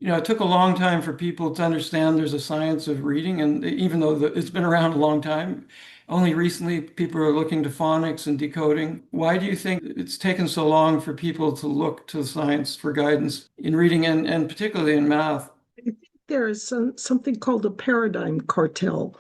It took a long time for people to understand there's a science of reading, and even though it's been around a long time, only recently people are looking to phonics and decoding. Why do you think it's taken so long for people to look to science for guidance in reading and particularly in math? I think there is something called a paradigm cartel.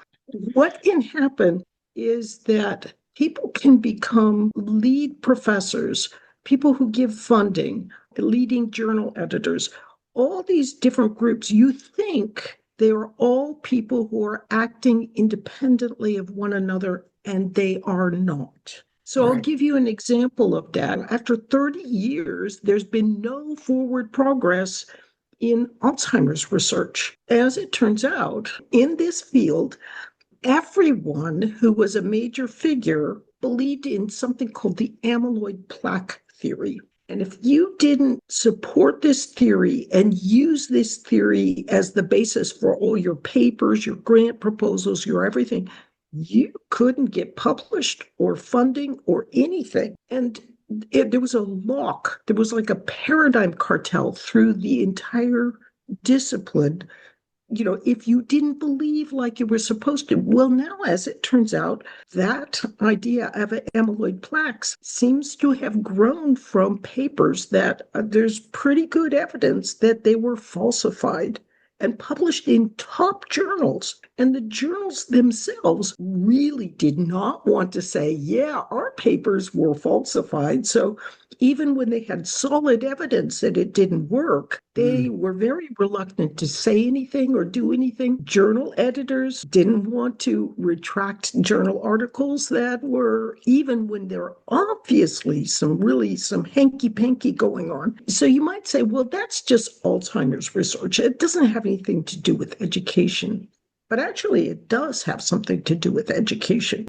What can happen is that people can become lead professors, people who give funding, leading journal editors, all these different groups. You think they are all people who are acting independently of one another, and they are not. So I'll Right. give you an example of that. After 30 years, there's been no forward progress in Alzheimer's research. As it turns out, in this field, everyone who was a major figure believed in something called the amyloid plaque theory. And if you didn't support this theory and use this theory as the basis for all your papers, your grant proposals, your everything, you couldn't get published or funding or anything. And there was a lock, there was like a paradigm cartel through the entire discipline. If you didn't believe like you were supposed to. Well, now, as it turns out, that idea of amyloid plaques seems to have grown from papers that there's pretty good evidence that they were falsified and published in top journals. And the journals themselves really did not want to say, yeah, our papers were falsified. So even when they had solid evidence that it didn't work, they Mm. were very reluctant to say anything or do anything. Journal editors didn't want to retract journal articles that were, even when there are obviously some hanky panky going on. So you might say, well, that's just Alzheimer's research. It doesn't have anything to do with education. But actually, it does have something to do with education.